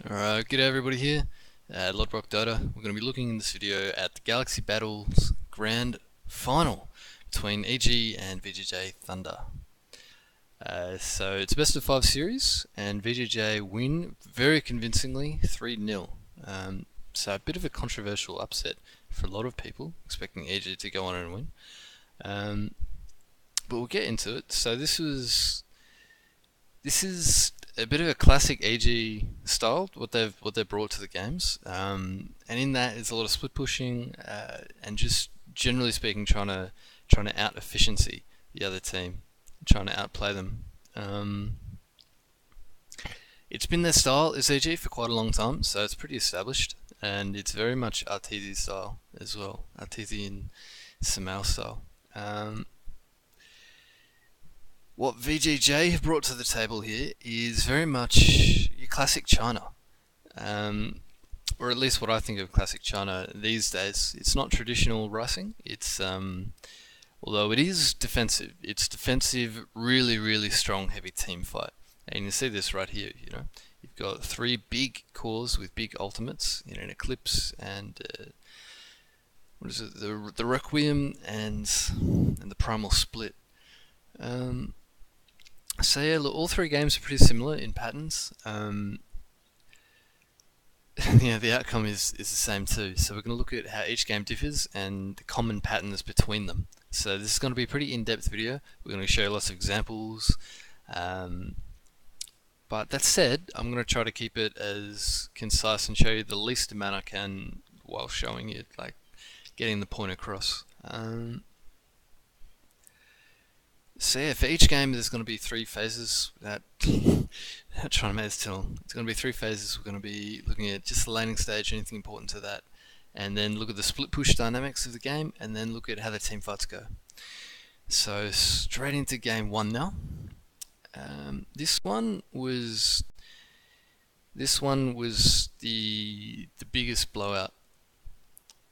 Alright, g'day everybody here at Lodrock Dota. We're going to be looking in this video at the Galaxy Battles Grand Final between EG and VGJ Thunder. So it's a best of 5 series and VGJ win very convincingly 3-0. So a bit of a controversial upset for a lot of people, expecting EG to go on and win. But we'll get into it. So this is a bit of a classic EG style, what they've brought to the games, and in that is a lot of split pushing, and just generally speaking, trying to out efficiency the other team, trying to outplay them. It's been their style as EG for quite a long time, so it's pretty established, and it's very much Arteezy style as well, Arteezy and Samal style. What VGJ have brought to the table here is very much your classic China, or at least what I think of classic China these days. It's not traditional ricing. It's although it is defensive. It's defensive, really strong, heavy team fight, and you see this right here. You know, you've got 3 big cores with big ultimates, you know, an Eclipse and what is it? The Requiem and the Primal Split. So yeah, look, all 3 games are pretty similar in patterns. Yeah, the outcome is the same too. So we're going to look at how each game differs and the common patterns between them. So this is going to be a pretty in-depth video. We're going to show you lots of examples. But that said, I'm going to try to keep it as concise and show you the least amount I can while showing it, like getting the point across. So yeah, for each game there's going to be 3 phases. Without trying to make this tell, it's going to be 3 phases. We're going to be looking at just the laning stage, anything important to that, and then look at the split push dynamics of the game, and then look at how the team fights go. So straight into game 1 now. This one was the biggest blowout.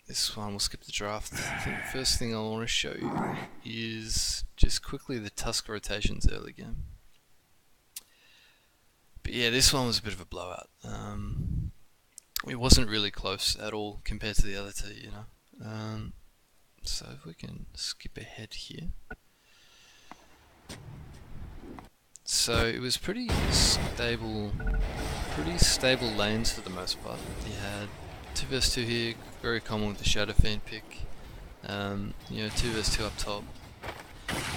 This one, we'll skip the draft. I think the first thing I want to show you is just quickly the Tusk rotations early game. But yeah, this one was a bit of a blowout. It wasn't really close at all compared to the other 2, you know. So if we can skip ahead here. So it was pretty stable lanes for the most part. You had 2 vs 2 here, very common with the Shadow Fiend pick. You know, 2 vs 2 up top,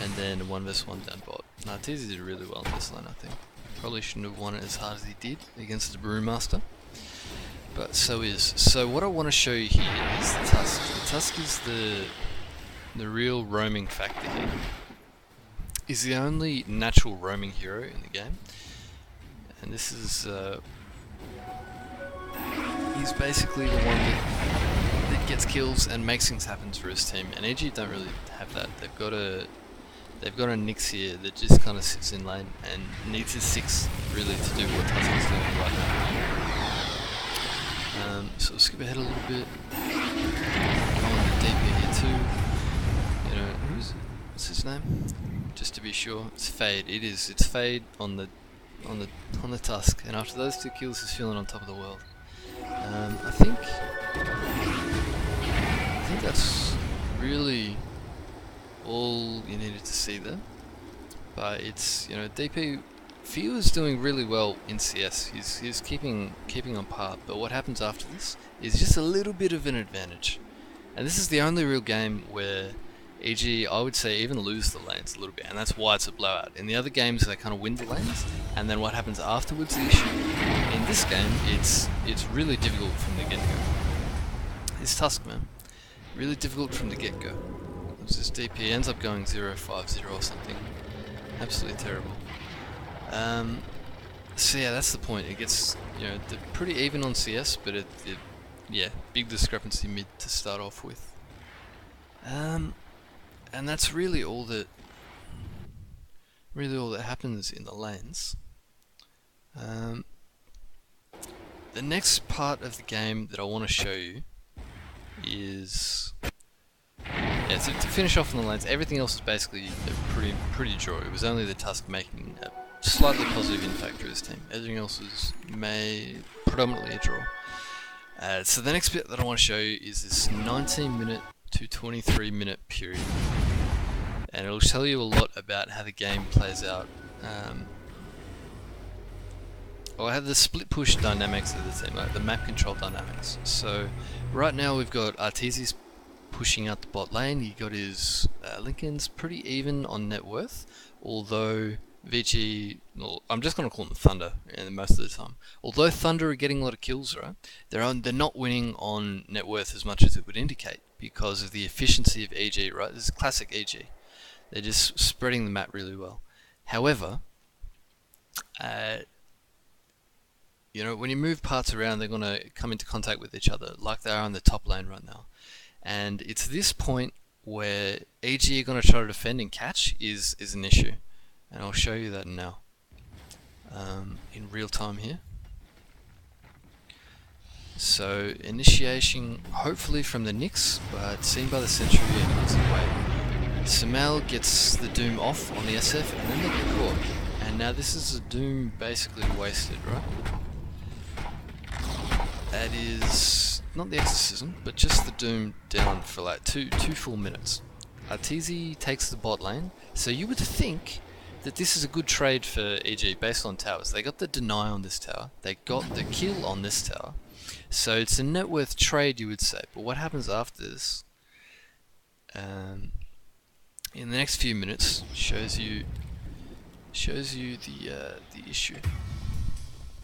and then 1 vs 1 down bot. Now Arteezy did really well in this lane, I think. Probably shouldn't have won it as hard as he did against the Brewmaster, but so is. So what I want to show you here is the Tusk. The Tusk is the real roaming factor here. He's the only natural roaming hero in the game, and this is he's basically the one that gets kills and makes things happen for his team. And EG don't really have that. They've got a Nyx here that just kind of sits in lane and needs his 6 really to do what Tusk is doing right now. So we'll skip ahead a little bit. Go on the DP here too. You know, what's his name? Just to be sure, it's Fade. It's Fade on the Tusk. And after those 2 kills, he's feeling on top of the world. I think that's really all you needed to see there. But it's, you know, DP Fio is doing really well in CS. He's keeping on par. But what happens after this is just a little bit of an advantage. And this is the only real game where EG, I would say, even lose the lanes a little bit, and that's why it's a blowout. In the other games, they kind of win the lanes, and then what happens afterwards is the issue. In this game, it's really difficult from the get-go. It's Tusk, man. Really difficult from the get-go. This DP ends up going 0-5-0 or something. Absolutely terrible. So yeah, that's the point. It gets, you know, pretty even on CS, but yeah, big discrepancy mid to start off with. And that's really all that happens in the lanes. The next part of the game that I want to show you is, yeah, so to finish off on the lanes, everything else is basically a pretty draw. It was only the Tusk making slightly positive impact for his team. Everything else is predominantly a draw. So the next bit that I want to show you is this 19-minute to 23-minute period, and it'll tell you a lot about how the game plays out. I have the split push dynamics of the team, like the map control dynamics. So right now we've got Arteezy's pushing out the bot lane. He got his Lincoln's pretty even on net worth, although VG, well, I'm just going to call them Thunder most of the time. Although Thunder are getting a lot of kills, right? They're not winning on net worth as much as it would indicate because of the efficiency of EG, right? This is classic EG. They're just spreading the map really well. However, when you move parts around, they're going to come into contact with each other, like they are on the top lane right now. And it's this point where EG are going to try to defend and catch is an issue. And I'll show you that now. In real time here. So, initiation, hopefully from the Nyx, but seen by the Sentry and runs away. Sumail gets the Doom off on the SF, and then they get caught. And now this is a Doom basically wasted, right? That is not the exorcism, but just the Doom down for like two full minutes. Arteezy takes the bot lane, so you would think that this is a good trade for EG based on towers. They got the deny on this tower, they got the kill on this tower, so it's a net worth trade, you would say. But what happens after this? In the next few minutes, shows you the issue.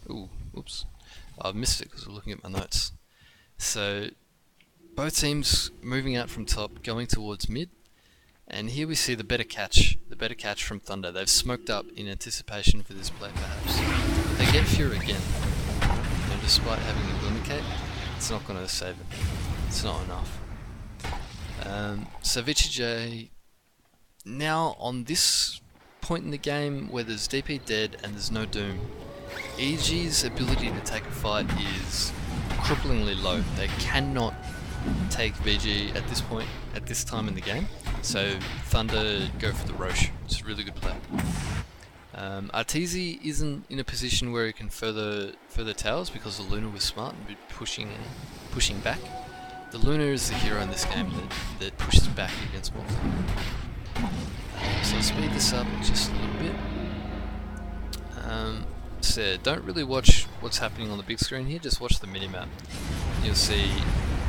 Ooh, oops. I've missed it because I'm looking at my notes. So, both teams moving out from top, going towards mid, and here we see the better catch from Thunder. They've smoked up in anticipation for this play, perhaps. But they get Fear again, and despite having a Glimmercate, it's not going to save it. It's not enough. So VGJ, now on this point in the game where there's DP dead and there's no Doom, EG's ability to take a fight is cripplingly low. They cannot take VG at this point, at this time in the game. So Thunder go for the Roche. It's a really good play. Arteezy isn't in a position where he can further towers because the Luna was smart and pushing back. The Luna is the hero in this game that pushes back against Morphin. So I'll speed this up just a little bit. So don't really watch what's happening on the big screen here, just watch the minimap. You'll see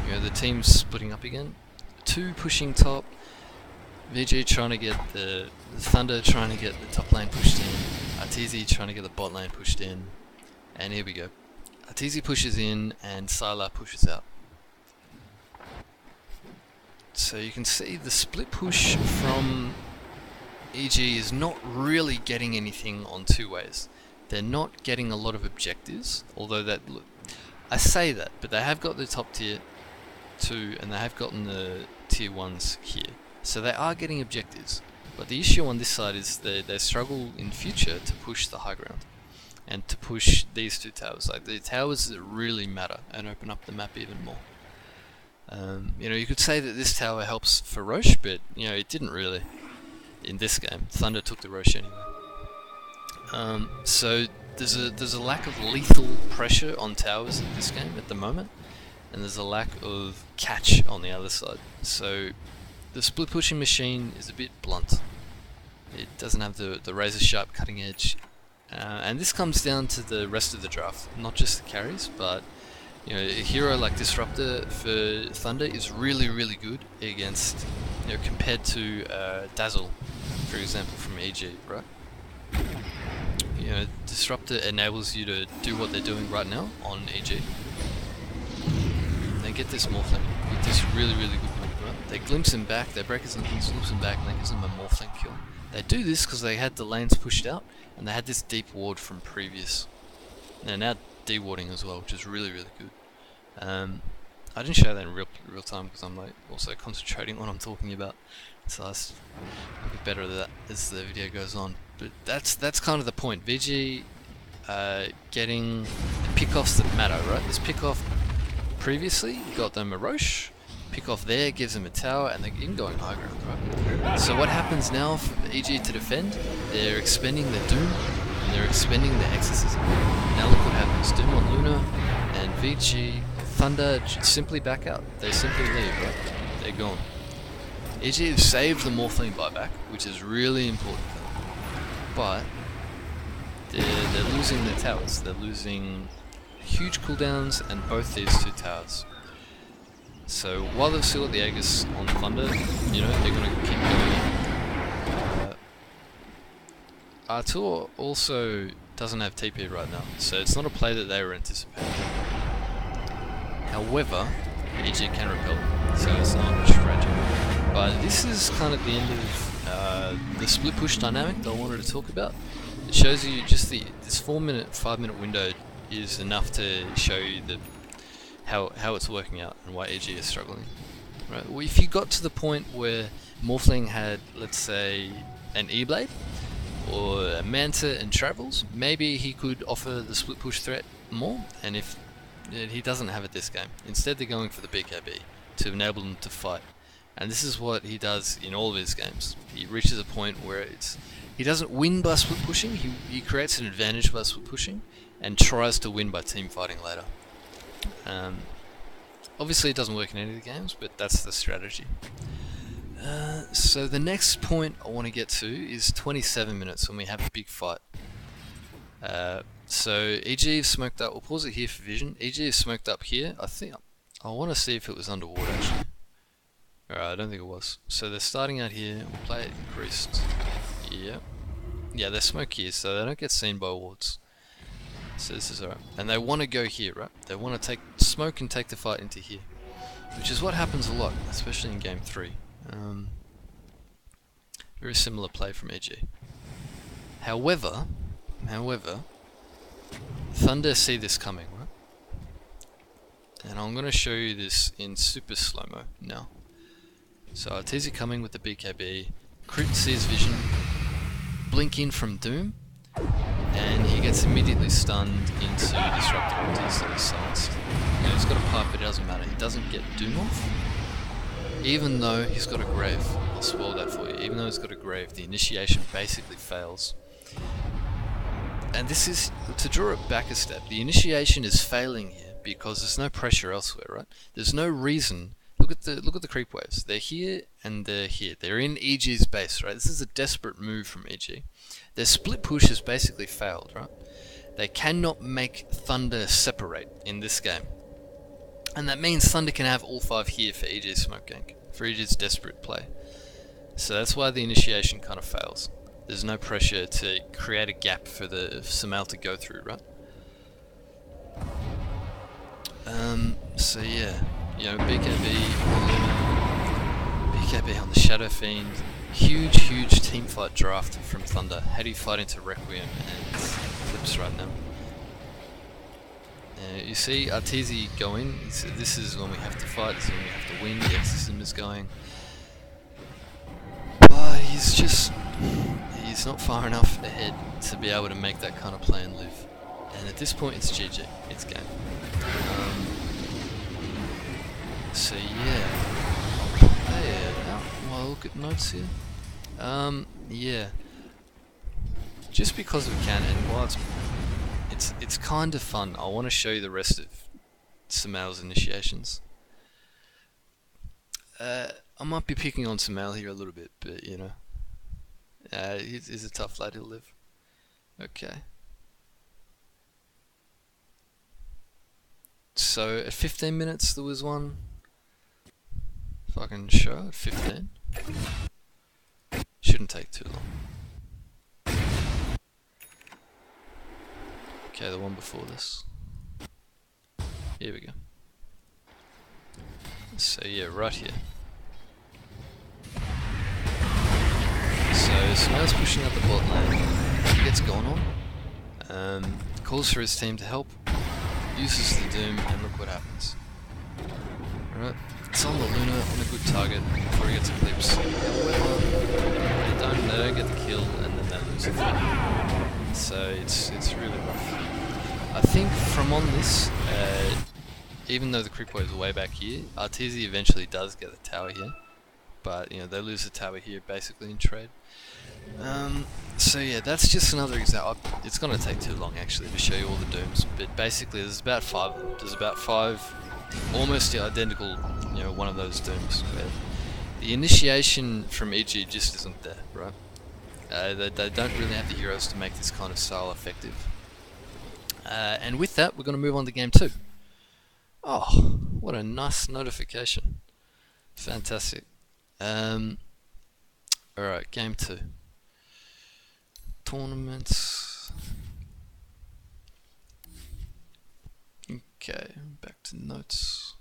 the teams splitting up again. 2 pushing top, VG trying to get the Thunder trying to get the top lane pushed in, Arteezy trying to get the bot lane pushed in, and here we go. Arteezy pushes in and Sylar pushes out. So you can see the split push from EG is not really getting anything on 2 ways. They're not getting a lot of objectives, although I say that, but they have got the top tier 2 and they have gotten the tier 1s here. So they are getting objectives, but the issue on this side is they struggle in future to push the high ground and to push these 2 towers. Like the towers that really matter and open up the map even more. You could say that this tower helps for Roche, but it didn't really in this game. Thunder took the Roche anyway. So there's a lack of lethal pressure on towers in this game at the moment, and there's a lack of catch on the other side. So the split pushing machine is a bit blunt. It doesn't have the razor sharp cutting edge, and this comes down to the rest of the draft, not just the carries, but a hero like Disruptor for Thunder is really good against compared to Dazzle, for example, from EG, right? Disruptor enables you to do what they're doing right now on EG. And they get this Morphling with this really good move, right? They glimpse him back, they break his Lincoln, glimpse him back, and that gives them a Morphling kill. They do this because they had the lanes pushed out, and they had this deep ward from previous. They're now de-warding as well, which is really good. I didn't show that in real time because I'm also concentrating on what I'm talking about, so I'll get better at that as the video goes on. But that's kind of the point. VG getting pickoffs that matter, right? This pickoff previously got them a Roche. Pickoff there gives them a tower, and they're even going high ground, right? So what happens now for EG to defend? They're expending their Doom and they're expending their exorcism. Now look what happens. Doom on Luna and VG Thunder simply back out. They simply leave, right? They're gone. EG have saved the Morphling buyback, which is really important for them. But they're losing their towers. They're losing huge cooldowns and both these two towers. So while they've still got the Aegis on Thunder, you know, they're going to keep going. Artur also doesn't have TP right now, so it's not a play that they were anticipating. However, EG can repel, so it's not tragic. But this is kind of the end of the split push dynamic that I wanted to talk about. It shows you just this 5-minute window is enough to show you how it's working out and why EG is struggling. Right? Well, if you got to the point where Morphling had, let's say, an E-Blade or a Manta and Travels, maybe he could offer the split push threat more, and if he doesn't have it this game. Instead they're going for the BKB to enable them to fight. And this is what he does in all of his games. He reaches a point where he doesn't win by split pushing, he creates an advantage by split pushing and tries to win by team fighting later. Obviously it doesn't work in any of the games, but that's the strategy. So the next point I want to get to is 27 minutes when we have a big fight. So EG have smoked up, we'll pause it here for vision. EG have smoked up here. I want to see if it was underwater actually. Alright, I don't think it was. So they're starting out here, we'll play it increased. Yep. Yeah, they smoke here, so they don't get seen by wards. So this is alright. And they want to go here, right? They want to smoke and take the fight into here. Which is what happens a lot, especially in game 3. Very similar play from EG. However, Thunder see this coming, right? And I'm going to show you this in super slow-mo now. So Arteezy coming with the BKB, Crit sees vision, blink in from Doom, and he gets immediately stunned into Disruptor ulti, so he's silenced. Now he's got a pipe, but it doesn't matter, he doesn't get Doom off, even though he's got a Grave. I'll spoil that for you. Even though he's got a Grave, the initiation basically fails. And this is, to draw it back a step, the initiation is failing here because there's no pressure elsewhere, right? There's no reason. Look at the creep waves. They're here and they're here. They're in EG's base, right? This is a desperate move from EG. Their split push has basically failed, right? They cannot make Thunder separate in this game. And that means Thunder can have all 5 here for EG's smoke gank, for EG's desperate play. So that's why the initiation kind of fails. There's no pressure to create a gap for the Sumail to go through, right? So yeah, you know, BKB on the Shadow Fiend, huge team fight draft from Thunder. How do you fight into Requiem and Eclipse right now? You see Arteezy going, this is when we have to fight, this is when we have to win, the Exorcism is going. But he's not far enough ahead to be able to make that kind of play and live. And at this point it's GG, it's game. So yeah, while I look at notes here. Yeah, just because we can, and while it's kind of fun, I want to show you the rest of Sumail's initiations. I might be picking on Sumail here a little bit, but you know, he's a tough lad, he'll live. Okay. So at 15 minutes there was one. If I can show at 15. Shouldn't take too long. Okay, the one before this. Here we go. So yeah, right here. So Sumail's pushing up the bot lane. He gets gone on. Calls for his team to help. Uses the Doom, and look what happens. Alright, it's on the Luna, on a good target before he gets Eclipse. However, they don't get the kill, and then they lose the fight. So it's really rough. I think from on this, even though the creep wave is way back here, Arteezy eventually does get the tower here. But you know, they lose the tower here basically in trade. So yeah, that's just another example. It's gonna take too long actually to show you all the dooms, but basically there's about 5 of them. There's about 5 almost identical, you know, one of those dooms where the initiation from EG just isn't there, right? They don't really have the heroes to make this kind of style effective. And with that, we're going to move on to game 2. Oh, what a nice notification. Fantastic. Alright, game 2. Tournaments. Okay, back to notes.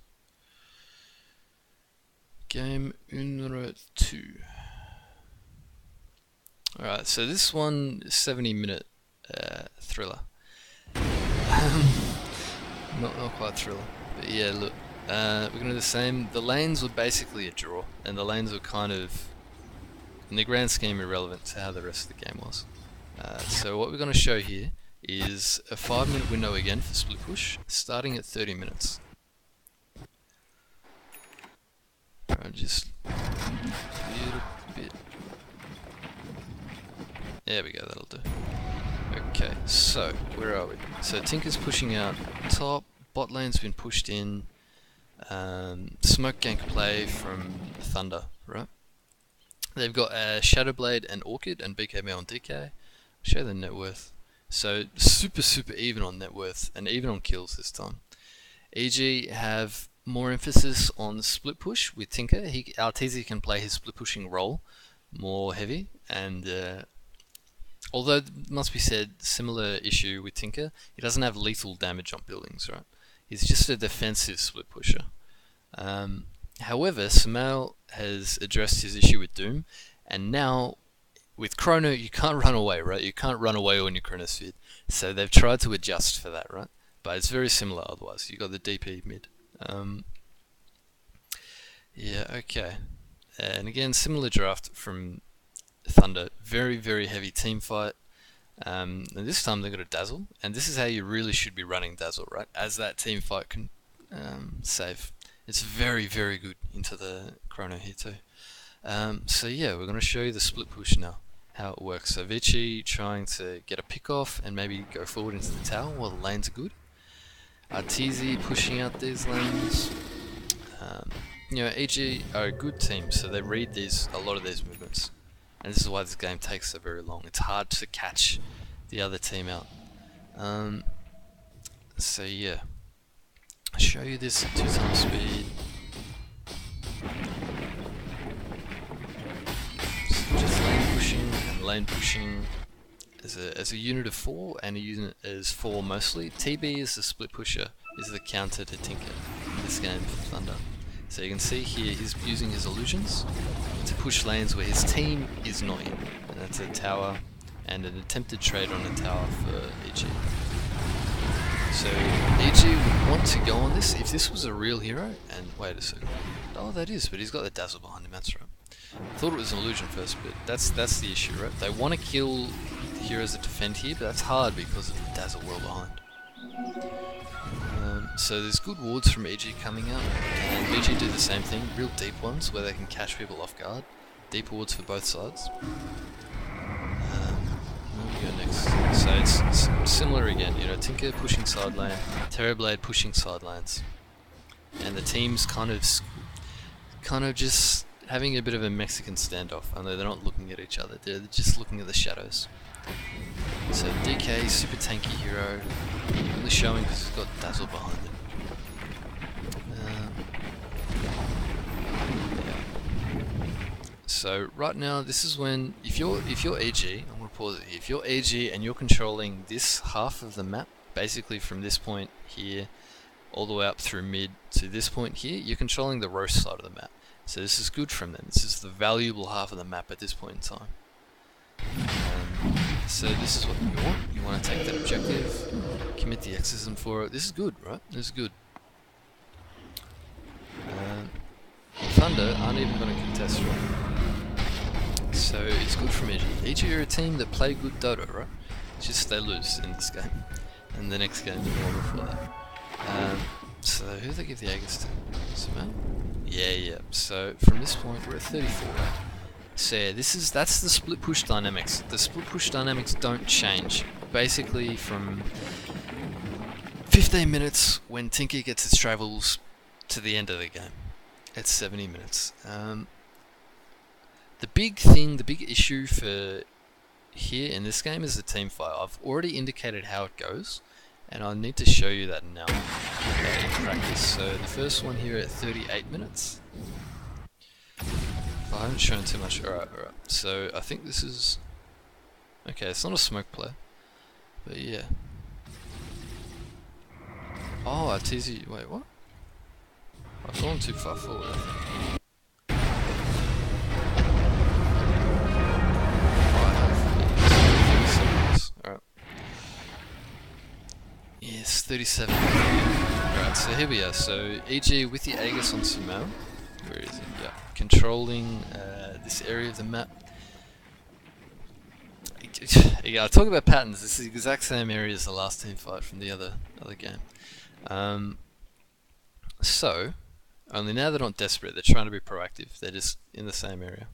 Game numero 2. Alright, so this one is 70-minute thriller. Not quite thriller, but yeah, look, we're going to do the same. The lanes were basically a draw, and the lanes were kind of, in the grand scheme, irrelevant to how the rest of the game was. So what we're going to show here is a 5-minute window again for split push, starting at 30 minutes. Alright, just a little bit. There we go, that'll do. Okay, so where are we? So Tinker's pushing out top, bot lane's been pushed in, smoke gank play from Thunder, right? They've got Shadowblade and Orchid and BKB on DK. Show the net worth. So super even on net worth and even on kills this time. EG have more emphasis on the split push with Tinker. Arteezy can play his split pushing role more heavy, and although it must be said, similar issue with Tinker, he doesn't have lethal damage on buildings, right? He's just a defensive split pusher. However, Sumail has addressed his issue with Doom, and now with Chrono you can't run away, right? You can't run away when you're Chronosphere. So they've tried to adjust for that, right? But it's very similar otherwise. You've got the DP mid. Yeah, okay. And again, similar draft from Thunder. Very heavy team fight. And this time they've got a Dazzle. And this is how you really should be running Dazzle, right? As that team fight can save. It's very good into the Chrono here too. So yeah, we're going to show you the split push now, how it works. So Vici trying to get a pick off and maybe go forward into the tower while the lanes are good. Arteezy pushing out these lanes. You know, EG are a good team, so they read a lot of these movements. And this is why this game takes so very long. It's hard to catch the other team out. So yeah, I'll show you this at 2x speed. So just lane pushing as a unit of 4 and a unit as 4 mostly. TB is the split pusher, is the counter to Tinker in this game for Thunder. So you can see here he's using his illusions to push lanes where his team is not in. And that's a tower and an attempted trade on a tower for EG. So EG would want to go on this if this was a real hero. And wait a second. Oh, that is, but he's got the Dazzle behind him, that's right. I thought it was an illusion first, but that's the issue, right? They want to kill the heroes that defend here, but that's hard because of the Dazzle well behind. So there's good wards from EG coming out, and EG do the same thing, real deep ones where they can catch people off guard. Deep wards for both sides. Where do we go next? So it's similar again, you know, Tinker pushing side lane, Terrorblade pushing side lanes, and the team's kind of just having a bit of a Mexican standoff, although they're not looking at each other, they're just looking at the shadows. So DK, super tanky hero, really showing because he's got Dazzle behind him. Yeah. So right now, this is when, if you're EG, I'm going to pause it here, if you're EG and you're controlling this half of the map, basically from this point here, all the way up through mid to this point here, you're controlling the roast side of the map. So this is good from them. This is the valuable half of the map at this point in time. So this is what you want. You want to take that objective, commit the exorcism for it. This is good, right? This is good. Thunder aren't even going to contest, right? So it's good from EG. EG are a team that play good Dota, right? It's just they lose in this game. And the next game is more before that. So who do they give the Aegis to? Sumail? Yeah. So from this point we're at 34, right? So yeah, that's the split push dynamics. The split push dynamics don't change. Basically from 15 minutes when Tinker gets its travels to the end of the game. It's 70 minutes. The big issue for here in this game is the team fight. I've already indicated how it goes, and I need to show you that now in practice. So the first one here at 38 minutes. I haven't shown too much. Alright. So I think this is... Okay, it's not a smoke play, but yeah. Oh, I tease you. Wait, what? I've gone too far forward, I think. Alright. Yes, 37. Alright, so here we are. So EG with the Aegis on Sumo. Where is it? Yeah. Controlling this area of the map. Yeah, I talk about patterns. This is the exact same area as the last team fight from the other game. So, only now they're not desperate. They're trying to be proactive. They're just in the same area.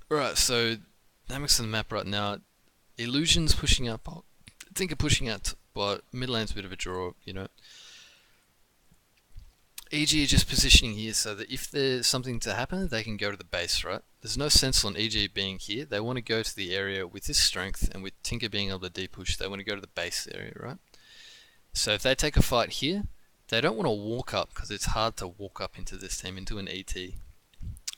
Right. So, dynamics of the map right now. Illusion's pushing up. I think are pushing out, but mid lane's a bit of a draw. You know. EG are just positioning here so that if there's something to happen, they can go to the base, right? There's no sense on EG being here. They want to go to the area with this strength, and with Tinker being able to depush, they want to go to the base area, right? So if they take a fight here, they don't want to walk up, because it's hard to walk up into this team, into an ET.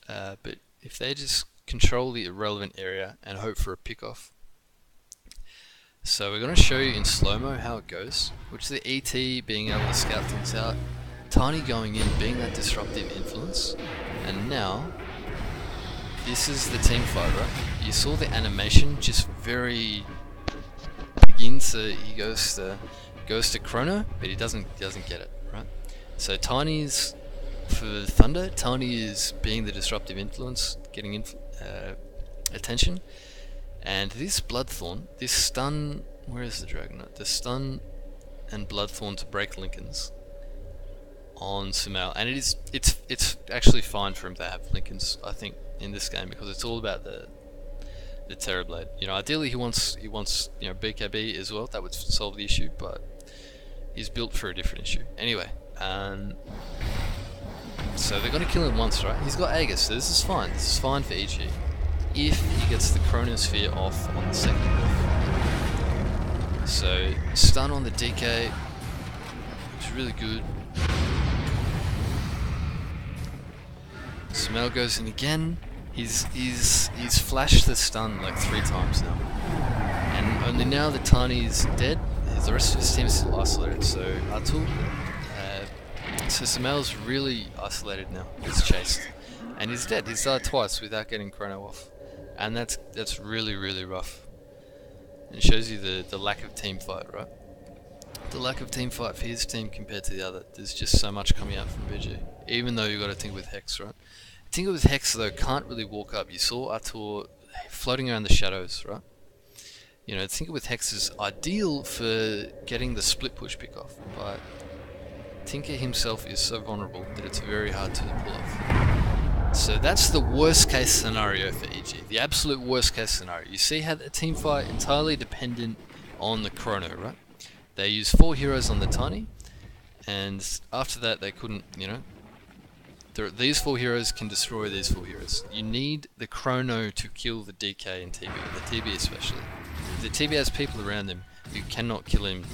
But if they just control the irrelevant area and hope for a pick-off. So we're going to show you in slow-mo how it goes, which is the ET being able to scout things out, Tiny going in, being that disruptive influence, and now this is the team fight, right? You saw the animation just very begins. He goes to Chrono, but he doesn't get it, right? So Tiny's for Thunder. Tiny is being the disruptive influence, getting attention, and this Bloodthorn, this stun. Where is the Dragonaut? The stun and Bloodthorn to break Lincolns on Sumail, and it's actually fine for him to have Lincolns, I think, in this game, because it's all about the Terrorblade. You know, ideally he wants BKB as well. That would solve the issue, but he's built for a different issue. Anyway, so they're gonna kill him once, right? He's got Aegis, so this is fine. This is fine for EG if he gets the Chronosphere off on the second move. So stun on the DK, which is really good. Sumail goes in again. He's flashed the stun like 3 times now, and only now that Tiny is dead, the rest of his team is still isolated. So Atul, so Sumail's really isolated now. He's chased, and he's dead. He's died twice without getting Chrono off, and that's really rough. And it shows you the lack of team fight, right? The lack of team fight for his team compared to the other. There's just so much coming out from VG, even though you've got to think with Hex, right? Tinker with Hex though can't really walk up. You saw Artur floating around the shadows, right? You know, Tinker with Hex is ideal for getting the split push pick off, but Tinker himself is so vulnerable that it's very hard to pull off. So that's the worst case scenario for EG. The absolute worst case scenario. You see how the team fight entirely dependent on the Chrono, right? They used 4 heroes on the Tiny, and after that they couldn't, you know, these 4 heroes can destroy these 4 heroes. You need the Chrono to kill the DK and TB, the TB especially. If the TB has people around them, you cannot kill him,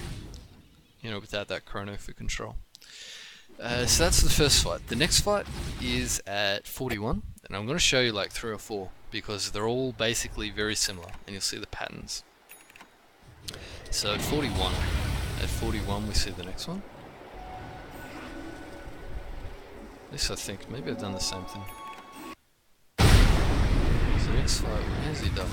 you know, without that Chrono for control. So that's the first fight. The next fight is at 41, and I'm going to show you like 3 or 4, because they're all basically very similar, and you'll see the patterns. So at 41 we see the next one. At least I think, maybe I've done the same thing. So the next fight, where has he done?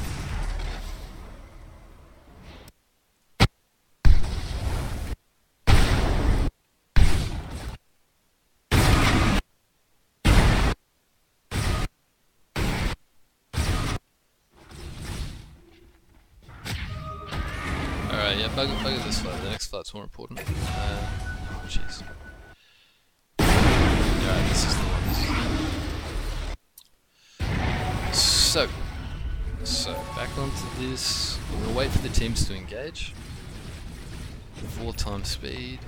Alright, yeah, bug this fight. The next fight's more important. Oh jeez. Alright, this is the one. So back onto this. We're gonna wait for the teams to engage. 4 times speed.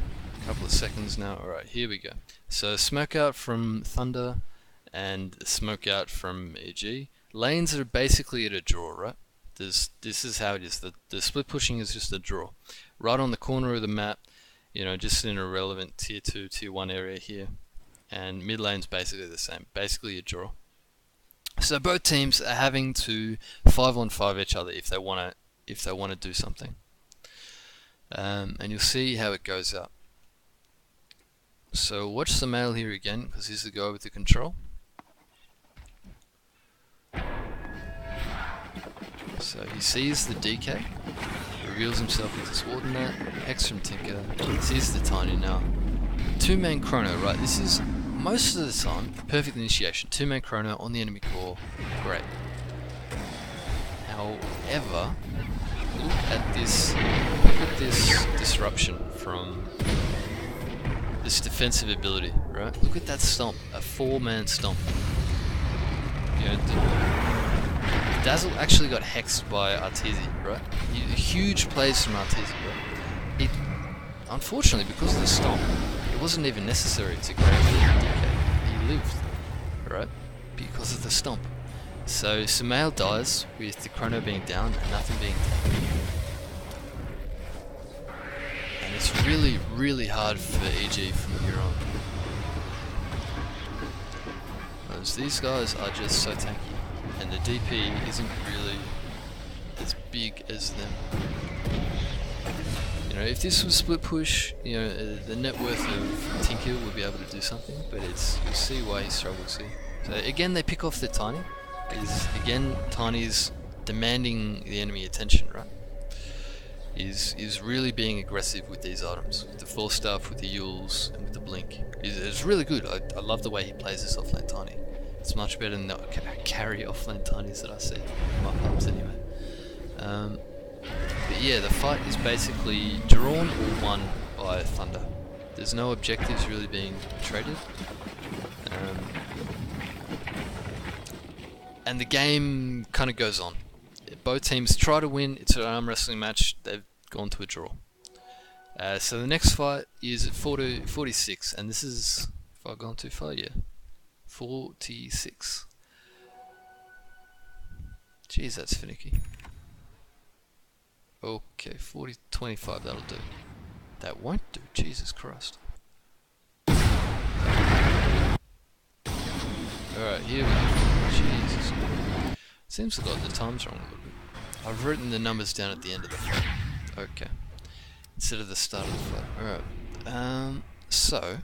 A couple of seconds now. Alright, here we go. So smoke out from Thunder and smoke out from EG. Lanes are basically at a draw, right? This is how it is. The split pushing is just a draw. Right on the corner of the map, you know, just in a relevant tier 2, tier 1 area here. And mid lane's basically the same. Basically a draw. So both teams are having to 5-on-5 each other if they want to do something. And you'll see how it goes up. So watch the mail here again, because here's the guy with the control. So he sees the DK, reveals himself as this Ordinate, Hex from Tinker, sees the Tiny now. 2-man chrono, right? This is most of the time perfect initiation. 2-man chrono on the enemy core, great. However, look at this disruption from this defensive ability, right? Look at that stomp, a 4-man stomp. You know, Dazzle actually got hexed by Arteezy, right? Huge plays from Arteezy, right? Unfortunately, because of the stomp, it wasn't even necessary to grab the DK. He lived, right? Because of the stomp. So Sumail dies with the chrono being down and nothing being taken. And it's really, really hard for EG from here on. Because these guys are just so tanky. And the DP isn't really as big as them. You know, if this was split push, you know, the net worth of Tinker would be able to do something, but you'll see why he struggles here. So again, they pick off the Tiny. Again, Tiny's demanding the enemy attention, right? Is really being aggressive with these items, with the 4-staff, with the Yules, and with the Blink. It's really good. I love the way he plays this offlane Tiny. It's much better than the carry offlane Tinys that I see in my pubs anyway. But yeah, the fight is basically drawn or won by Thunder. There's no objectives really being traded. And the game kind of goes on. Both teams try to win. It's an arm wrestling match. They've gone to a draw. So the next fight is at 46, and this is, if I've gone too far, yeah. 46. Jeez, that's finicky. Okay, 25, that'll do. That won't do, Jesus Christ. Alright, here we go. Jesus. Seems to have got the times wrong a little bit. I've written the numbers down at the end of the fight. Okay. Instead of the start of the fight. Alright. So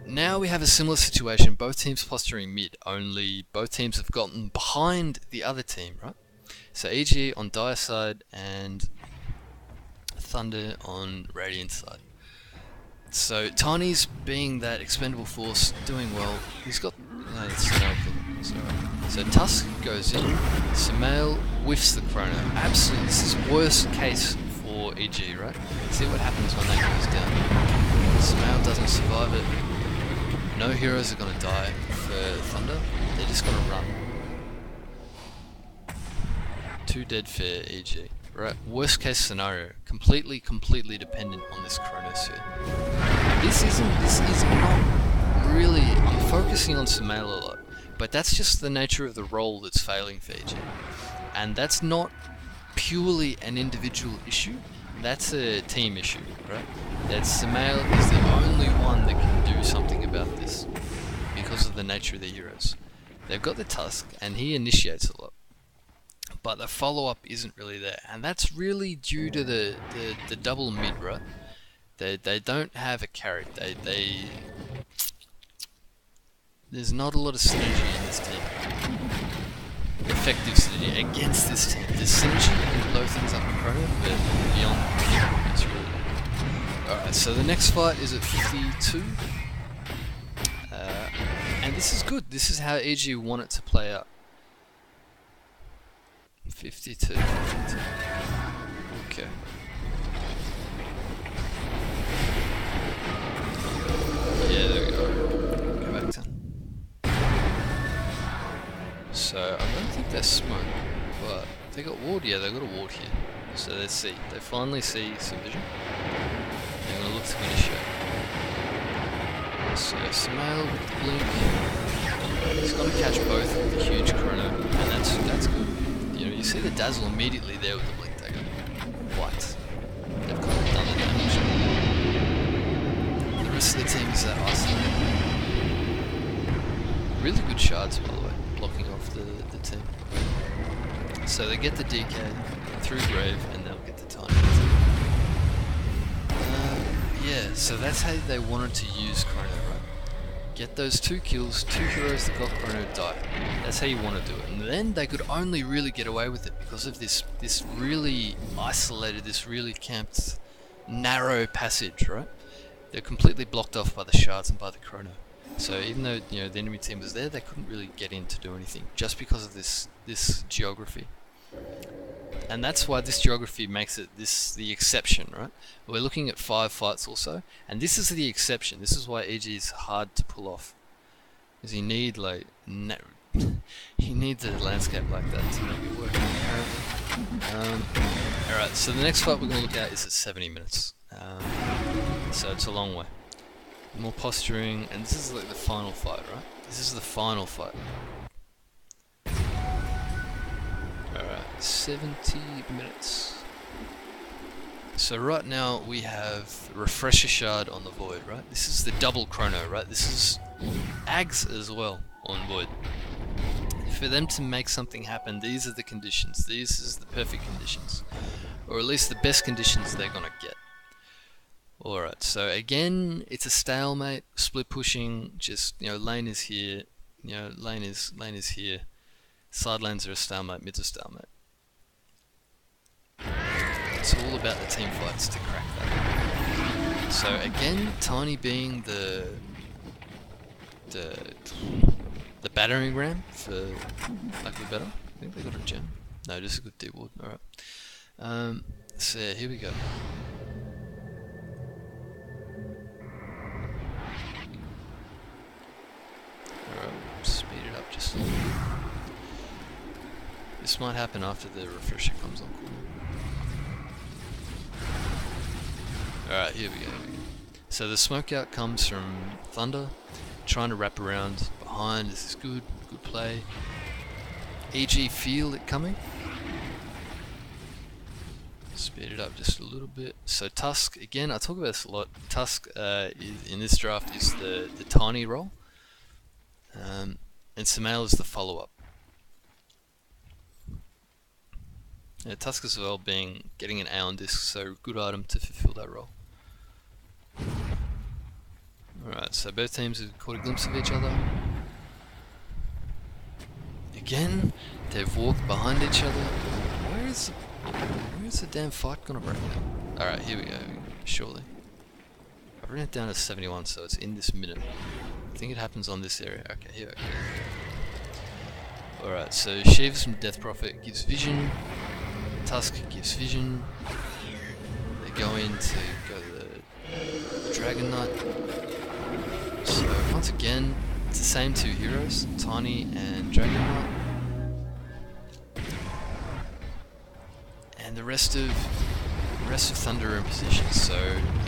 now we have a similar situation, both teams posturing mid, only both teams have gotten behind the other team, right? So EG on Dire side and Thunder on Radiant side. So Tiny's being that expendable force, doing well. He's got so Tusk goes in, Sumail whiffs the chrono. Absolutely, this is worst case for EG, right? See what happens when that goes down. Sumail doesn't survive it. No heroes are gonna die for Thunder. They're just gonna run. 2 dead for EG. Right, worst case scenario, completely dependent on this Chronos here. This is not really, I'm focusing on Sumail a lot, but that's just the nature of the role that's failing for EG. And that's not purely an individual issue, that's a team issue, right? That Sumail is the only one that can do something about this, because of the nature of the heroes. They've got the Tusk, and he initiates a lot. But the follow-up isn't really there, and that's really due to the double mid, right? They don't have a carry. There's not a lot of synergy in this team. Effective synergy against this team. There's synergy in blow things up in Chrono, but beyond it's really low. Alright, so the next fight is at 52. And this is good. This is how EG want it to play out. 52. Okay. Yeah, there we go. Go back 10. So, yeah, they've got a ward here. So they see. They finally see some vision. They're going to look to initiate. So Samael with the blink. He's going to catch both with the huge chrono, and that's good. You know, you see the dazzle immediately there with the blink dagger. What? They've kind of done the damage. The rest of the team is isolated. Really good shards, by the way, blocking off the team. So they get the DK through Grave, and they'll get the Tiny. Yeah, so that's how they wanted to use Chrono, right? Get those 2 kills, 2 heroes that got Chrono die. That's how you want to do it. And then they could only really get away with it because of this really isolated, this really camped, narrow passage, right? They're completely blocked off by the shards and by the Chrono. So even though, you know, the enemy team was there, they couldn't really get in to do anything just because of this geography. And that's why this geography makes it the exception, right? We're looking at 5 fights also, and this is the exception. This is why EG is hard to pull off, because you need like you need the landscape like that to make it work. Apparently. All right. So the next fight we're going to look at is at 70 minutes. So it's a long way. More posturing, and this is like the final fight, right? This is the final fight. Alright, 70 minutes. So right now we have Refresher Shard on the Void, right? This is the double chrono, right? This is Ags as well on Void. For them to make something happen, these are the conditions. These is the perfect conditions. Or at least the best conditions they're gonna get. Alright, so again, it's a stalemate, split pushing, just, you know, lane is here, you know, lane is here. Side lanes are a stalemate, mid's a stalemate. It's all about the team fights to crack that. So again, Tiny being the battering ram, for lack of a better. I think they got a gem. No, just a good D-ward. Alright. So yeah, here we go. Alright, speed it up just a little bit. This might happen after the refresher comes on. Alright, here we go. So the smoke out comes from Thunder, trying to wrap around behind. This is good play. EG feel it coming. Speed it up just a little bit. So Tusk, again, I talk about this a lot. Tusk in this draft is the Tiny role. And Samael is the follow-up. Tusk as well being getting an Aeon Disc, so good item to fulfill that role. Alright, so both teams have caught a glimpse of each other. Again, they've walked behind each other. Where is the damn fight gonna break out? Alright, here we go, surely. I've written it down as 71, so it's in this minute. I think it happens on this area. Okay, here we go. Alright, so Shivs from Death Prophet gives vision. Tusk gives vision. They go in to go to the Dragon Knight. So once again, it's the same 2 heroes, Tiny and Dragon Knight. And the rest of Thunder are in position. So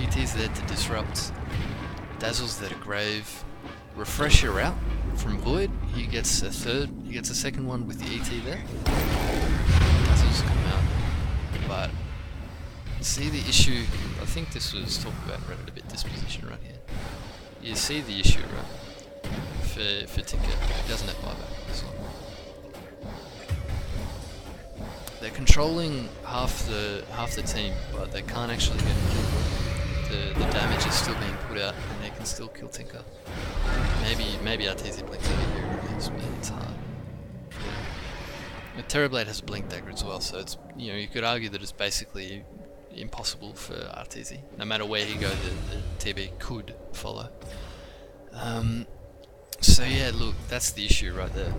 ET's there to disrupt. Dazzle's there to Grave. Refresher out from Void. He gets a second one with the ET there. Dazzle's come out. But see the issue, I think this was talked about in Reddit a bit, this position right here. You see the issue, right? For Tinker, he doesn't have buyback. This one. They're controlling half the team, but they can't actually get a kill. The damage is still being put out, and they can still kill Tinker. Maybe Artesia blinks over here, but it's hard. Terrorblade has a blink dagger as well, so it's, you know, you could argue that it's basically impossible for Artesia. No matter where he goes, the TB could follow. So yeah, look, that's the issue right there.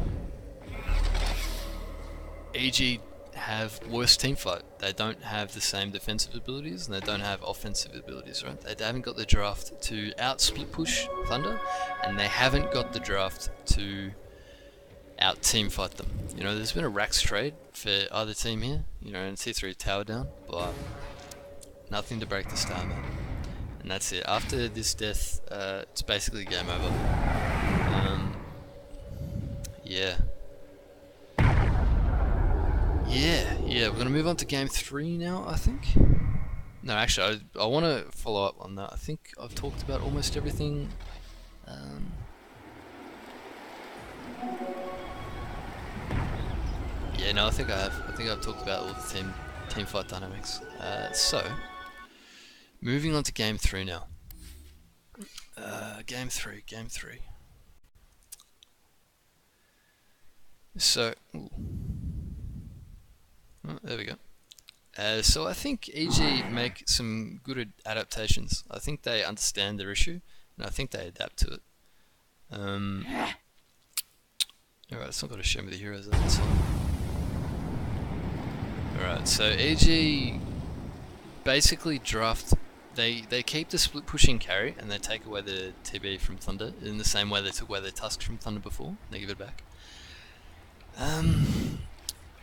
EG have worse teamfight. They don't have the same defensive abilities, and they don't have offensive abilities, right? They haven't got the draft to out split push Thunder, and they haven't got the draft to out team fight them. You know, there's been a Rax trade for either team here, you know, and C3 tower down, but nothing to break the stalemate. And that's it. After this death, it's basically game over. Yeah. Yeah, we're gonna move on to game 3 now, I think. No, actually, I want to follow up on that. I think I've talked about almost everything. Yeah, no, I think I have. I think I've talked about all the team fight dynamics. So, moving on to game 3 now. Game 3. So, oh, there we go. So I think EG make some good adaptations. I think they understand their issue, and I think they adapt to it. Alright, it's not got to show me the heroes at the time. Alright, so EG basically draft. They keep the split pushing carry, and they take away the TB from Thunder in the same way they took away the Tusk from Thunder before. They give it back.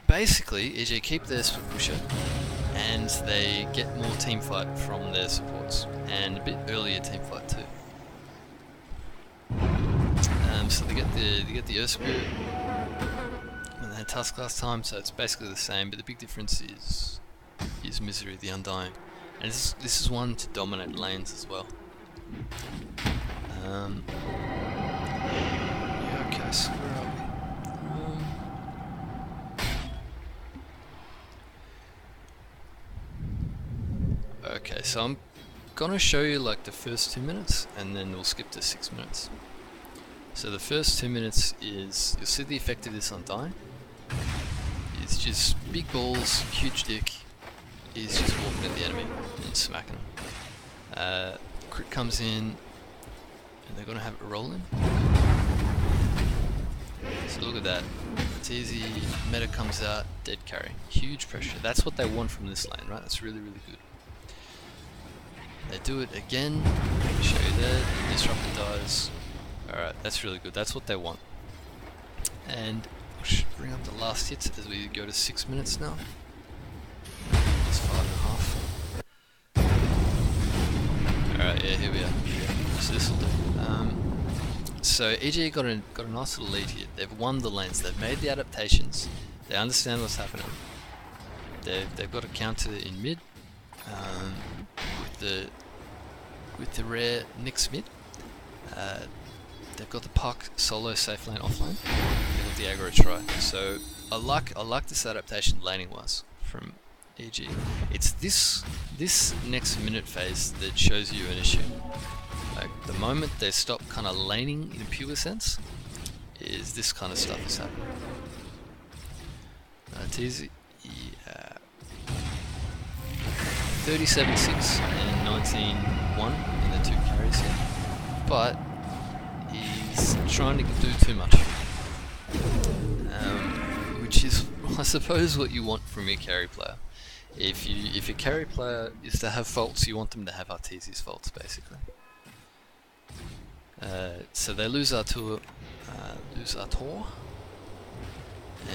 Basically, EG keep their split pusher, and they get more team fight from their supports, and a bit earlier team fight too. So they get the Earth Spirit, and they had Tusk last time, so it's basically the same. But the big difference is Misery, the Undying, and this is one to dominate lanes as well. Yeah, okay, so where are we? Okay, so I'm gonna show you like the first 2 minutes, and then we'll skip to 6 minutes. So the first 2 minutes is, you'll see the effect of this Undying. It's just big balls, huge dick. He's just walking at the enemy and smacking them. Crit comes in, and they're gonna have it rolling. So look at that. It's easy. Meta comes out, dead carry. Huge pressure. That's what they want from this lane, right? That's really, really good. They do it again. Show you there. Disruptor dies. Alright, that's really good. That's what they want. And I should bring up the last hits as we go to 6 minutes now. It's 5.5. Alright, yeah, here we are. So this will do. So EG got a nice little lead here. They've won the lanes. They've made the adaptations. They understand what's happening. They've got a counter in mid. With the rare Nyx mid, they've got the Puck solo safe lane off lane. They've got the aggro try. So I like this adaptation laning wise from EG. It's this next minute phase that shows you an issue. Like the moment they stop kind of laning in a pure sense, is this kind of stuff is happening. It's easy. Yeah. 37-6 and 19-1 in the 2 carries here, but he's trying to do too much, which is, I suppose, what you want from your carry player. If your carry player is to have faults, you want them to have Arteezy's faults, basically. So they lose Artur,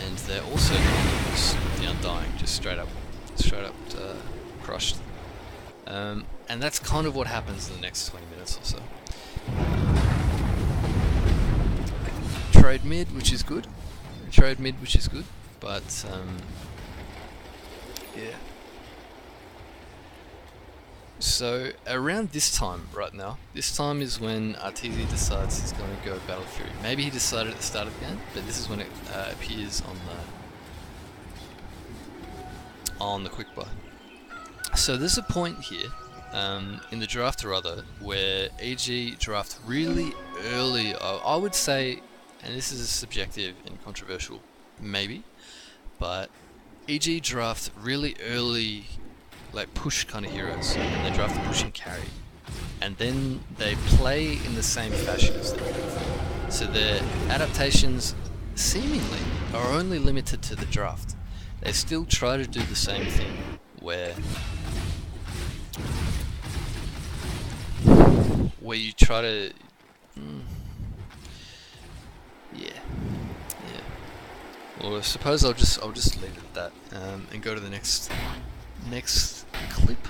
and they're also going to lose the Undying, just straight up crushed. And that's kind of what happens in the next 20 minutes or so. Trade mid, which is good. But yeah. So around this time right now, this time is when Arteezy decides he's going to go Battle Fury. Maybe he decided at the start of the game, but this is when it appears on the quick buy. So there's a point here in the draft or other where EG draft really early. I would say, and this is subjective and controversial, maybe, but EG draft really early, like push kind of heroes, and they draft the push and carry, and then they play in the same fashion as them. So their adaptations seemingly are only limited to the draft. They still try to do the same thing, where you try to yeah, Or I suppose I'll just leave it at that and go to the next clip.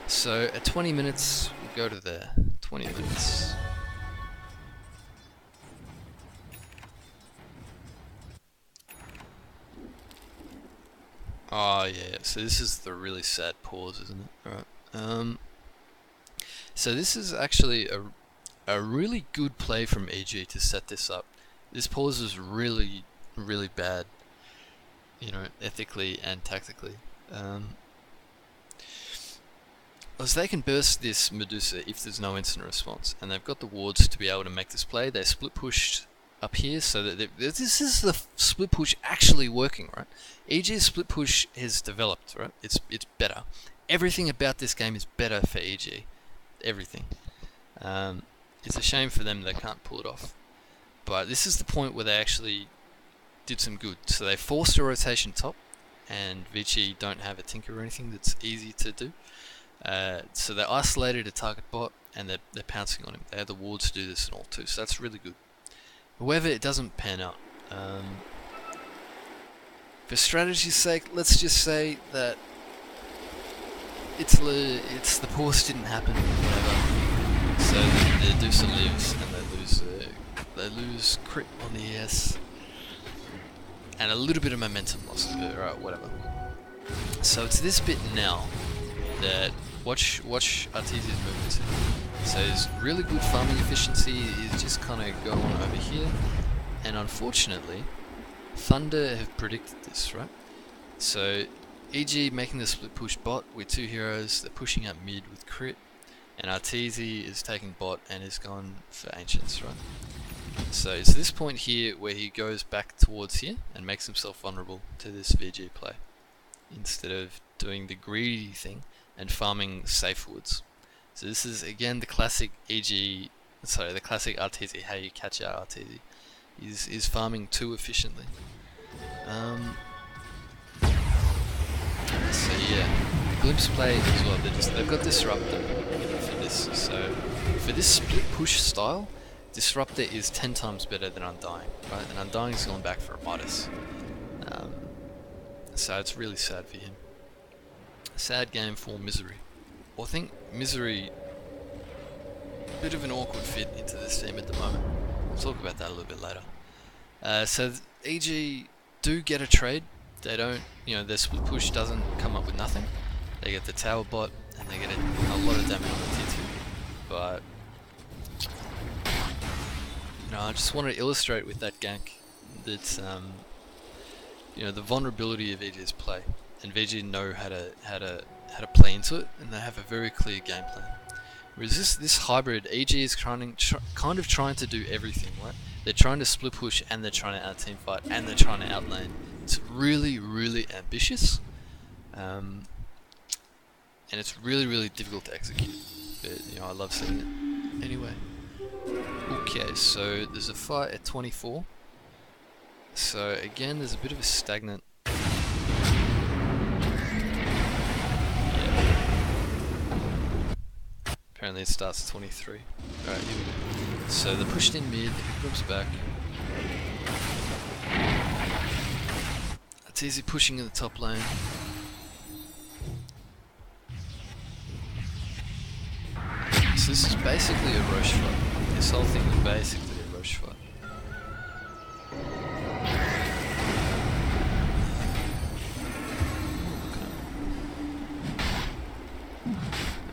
So at 20 minutes, we'll go to there. 20 minutes. Oh yeah, so this is the really sad pause, isn't it? Alright. So this is actually a really good play from EG to set this up. This pause is really bad, you know, ethically and tactically. Because they can burst this Medusa if there's no instant response, and they've got the wards to be able to make this play. They split pushed up here, so that this is the split push actually working, right? EG's split push has developed, right? It's better. Everything about this game is better for EG. Everything. It's a shame for them they can't pull it off. But this is the point where they actually did some good. So they forced a rotation top, and VGJ don't have a tinker or anything that's easy to do. So they isolated a target bot, and they're pouncing on him. They have the wards to do this and all too, so that's really good. However, it doesn't pan out. For strategy's sake, let's just say that it's the pause didn't happen, whatever. So the Medusa lives, and they lose crit on the ES, and a little bit of momentum lost. Right, whatever. So it's this bit now that watch Arteezy's movements. So his really good farming efficiency is just kind of go on over here, and unfortunately, Thunder have predicted this, right? So EG making the split push bot with two heroes, they're pushing up mid with crit, and Arteezy is taking bot and is going for Ancients, right? So it's this point here where he goes back towards here and makes himself vulnerable to this VG play, instead of doing the greedy thing and farming safe woods. So this is again the classic the classic Arteezy, how you catch out Arteezy. Is farming too efficiently. So yeah, Glimpse play as well, they've got Disruptor for this. So for this split push style, Disruptor is 10 times better than Undying, right? And Undying's gone back for a Midas. So it's really sad for him. Sad game for Misery. Well, I think Misery, a bit of an awkward fit into this team at the moment. We'll talk about that a little bit later. So EG do get a trade. They don't, their split push doesn't come up with nothing. They get the tower bot and they get a lot of damage on the tier 2. But I just want to illustrate with that gank that the vulnerability of EG's play, and VG know how to play into it, and they have a very clear game plan. Whereas this hybrid, EG is kind of trying to do everything, right? They're trying to split push, and they're trying to out team fight, and they're trying to outlane. It's really ambitious, and it's really difficult to execute. But I love seeing it. Anyway, okay, so there's a fight at 24. So again, there's a bit of a stagnant. Apparently it starts at 23. Alright, here we go. So they're pushed in mid, comes back. It's easy pushing in the top lane. So this is basically a Roche fight. This whole thing is basically a Roche fight.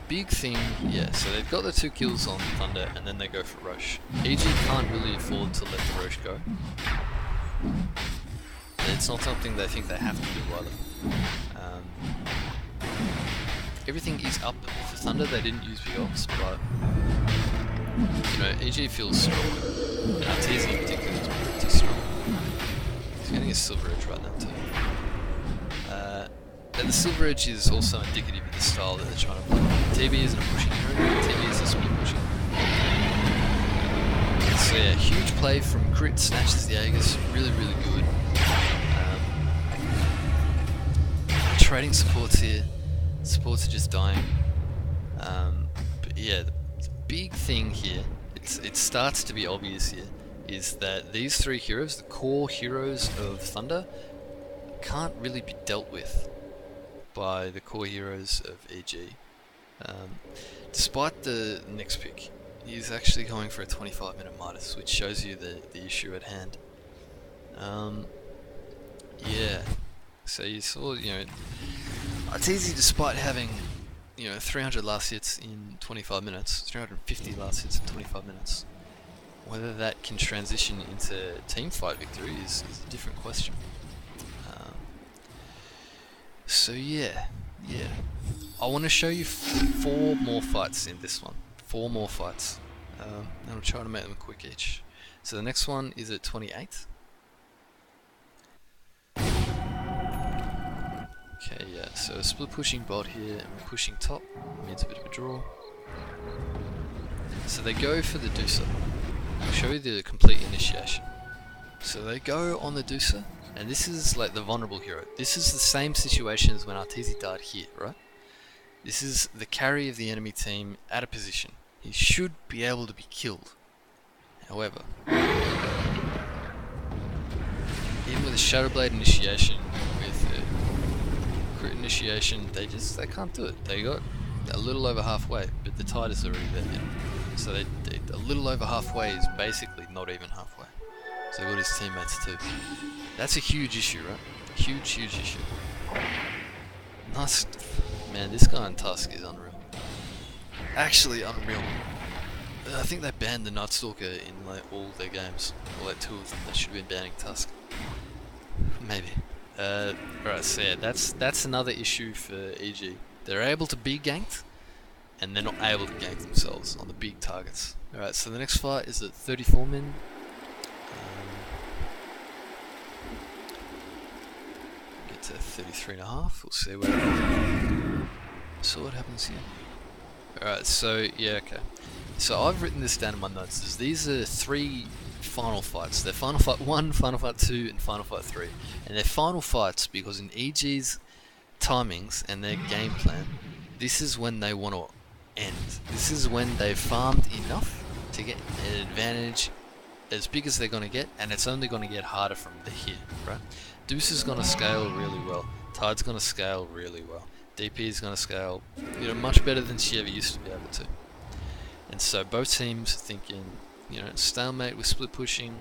Big thing, so they've got the 2 kills on Thunder and then they go for Roche. EG can't really afford to let the Roche go. It's not something they think they have to do either. Everything is up for Thunder, they didn't use VOps, but EG feels strong, and Arteezy in particular is pretty strong. He's getting a Silver Edge right now too. And the Silver Edge is also indicative of the style that they're trying to play. TB isn't a pushing hero, TB is a split pushing. So yeah, huge play from Crit, snatches the Aegis, really good. Trading supports here, supports are just dying. But yeah, the big thing here, it starts to be obvious here, is that these three heroes, the core heroes of Thunder, can't really be dealt with by the core heroes of EG. Despite the next pick, he's actually going for a 25-minute Midas, which shows you the issue at hand. Yeah, so you saw, it's easy despite having, 300 last hits in 25 minutes, 350 last hits in 25 minutes. Whether that can transition into team fight victory is a different question. So yeah. I want to show you 4 more fights in this one. 4 more fights. And I'm trying to make them quick each. So the next one is at 28. Okay, yeah, so split pushing bot here, and we're pushing top. Means a bit of a draw. So they go for the Deucer. I'll show you the complete initiation. So they go on the Deucer, and this is like the vulnerable hero. This is the same situation as when Arteezy died here, right? This is the carry of the enemy team at a position. He should be able to be killed. However, even with a Shadow Blade initiation, with a crit initiation, they can't do it. They got a little over halfway, but the tide is already there. So they a little over halfway is basically not even halfway. So he got his teammates too. That's a huge issue, right? Huge issue. Nice. Man, this guy in Tusk is unreal. Actually unreal. I think they banned the Nightstalker in like all their games. Or like 2 of them that should have been banning Tusk. Maybe. Right, so yeah, that's another issue for EG. They're able to be ganked, and they're not able to gank themselves on the big targets. Alright, so the next fight is at 34 min. Get to 33.5, we'll see what happens here. Alright, so yeah, okay. So I've written this down in my notes. These are 3 final fights. They're Final Fight 1, Final Fight 2, and Final Fight 3. And they're final fights because in EG's timings and their game plan, this is when they want to end. This is when they've farmed enough to get an advantage as big as they're going to get, and it's only going to get harder from here, right? Deuce is going to scale really well. Tide's going to scale really well. DP is going to scale, much better than she ever used to be able to. And so both teams thinking, stalemate with split pushing,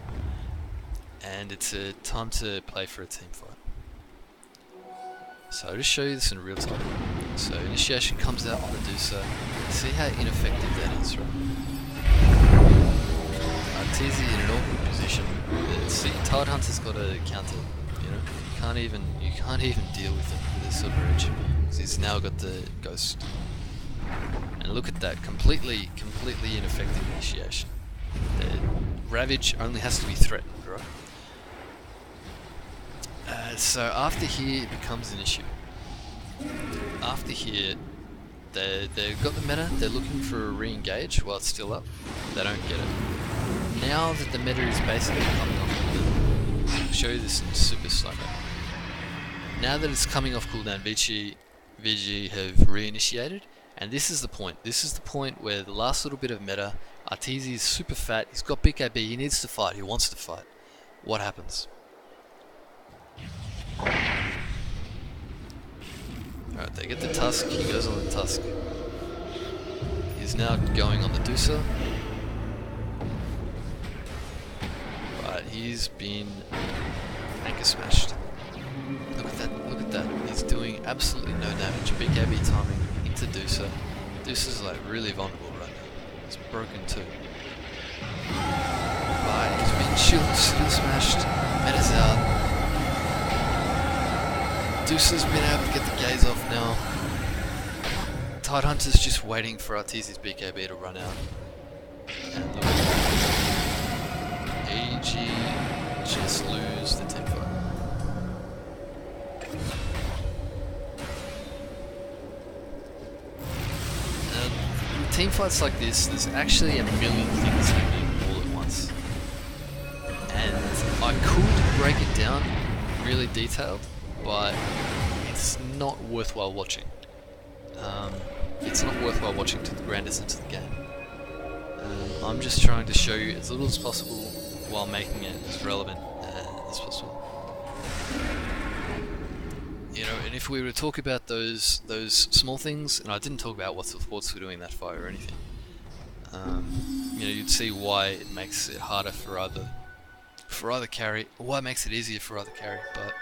and it's a time to play for a team fight. So I'll just show you this in real time. So initiation comes out on the Deucer. See how ineffective that is, right? Arteezy in an awkward position. See, Tide Hunter's got a counter. You can't even deal with it with a Silver Edge, because he's now got the Ghost. And look at that, completely ineffective initiation. The Ravage only has to be threatened, right? So after here, it becomes an issue. After here, they've got the meta, they're looking for a re-engage while it's still up. They don't get it. Now that the meta is basically coming off cooldown, I'll show you this in super slow. Now that it's coming off cooldown, VG have re-initiated, and this is the point. This is the point where the last little bit of meta, Arteezy is super fat, he's got BKB, he needs to fight, he wants to fight. What happens? Alright, they get the Tusk, he goes on the Tusk. He's now going on the Deucer. But he's been anchor smashed. Look at that. He's doing absolutely no damage. BKB timing into Deucer. Deucer's like really vulnerable right now. He's broken too. But he's been shield smashed. Meta's out. Deucer's been able to get the gaze off now. Tide Hunter's just waiting for Arteezy's BKB to run out. And look at that. AG just lose the team fight. Team fights like this, there's actually a million things happening all at once. And I could break it down really detailed, but it's not worthwhile watching. It's not worthwhile watching to the grand essence of the game. I'm just trying to show you as little as possible while making it as relevant as possible. You know, and if we were to talk about those small things, and I didn't talk about what supports were doing that fight or anything, you know, you'd see why it makes it harder for either carry, or why it makes it easier for either carry. But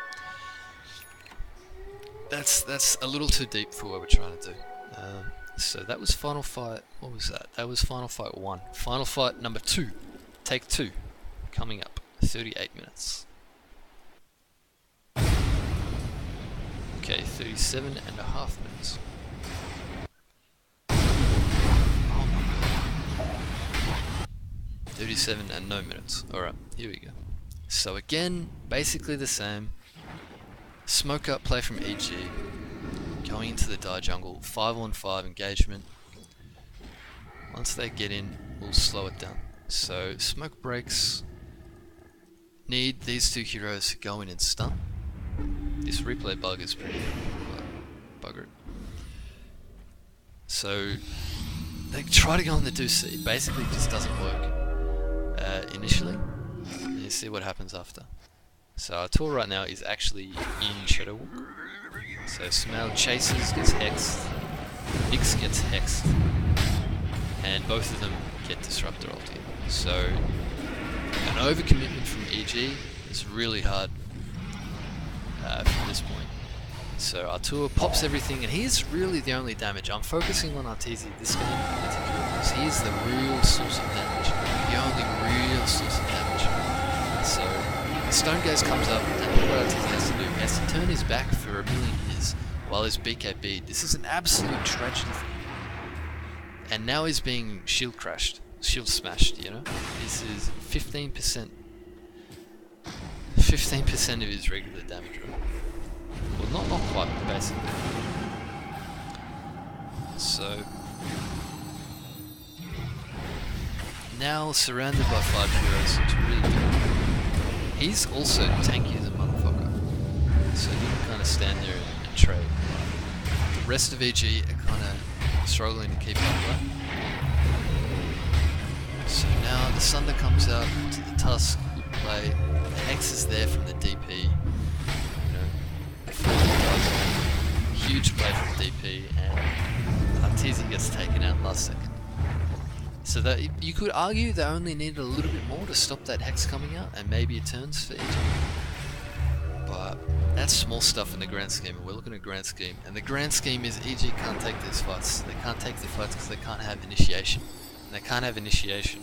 that's a little too deep for what we're trying to do. So that was final fight. What was that? That was final fight 1. Final fight number 2, take 2, coming up. 38 minutes. Okay, 37.5 minutes. Oh my god. 37 and no minutes. Alright, here we go. So again, basically the same. Smoke up play from EG. Going into the die jungle. 5-on-5 engagement. Once they get in, we'll slow it down. So smoke breaks. Need these 2 heroes to go in and stun. This replay bug is pretty buggered. So they try to go on the do C. Basically, it just doesn't work initially. And you see what happens after. So our tool right now is actually in Shadow Walk. So Smail chases, gets hexed. Nyx gets hexed, and both of them get Disruptor ulti. So an overcommitment from EG is really hard from this point. So Artur pops everything, and he's really the only damage. I'm focusing on Arteezy this game in particular because he is the real source of damage, the only real source of damage. So the Stone Gaze comes up, and what Arteezy has to do, he has to turn his back for a million years while his BKB. This is an absolute tragedy for him. And now he's being shield smashed, you know? This is 15% of his regular damage, right? Well, not quite, but basically. So now surrounded by 5 heroes, it's really good. He's also tanky as a motherfucker, so he can kind of stand there and trade. The rest of EG are kind of struggling to keep up, right? So now the Sunder comes out to the Tusk, good play. The Hex is there from the DP. You know, before he does, huge play from the DP, and Arteezy gets taken out last second. So that you could argue they only needed a little bit more to stop that Hex coming out, and maybe it turns for EG. But that's small stuff in the grand scheme, and we're looking at grand scheme. And the grand scheme is EG can't take these fights. They can't take the fights because they can't have initiation. And they can't have initiation.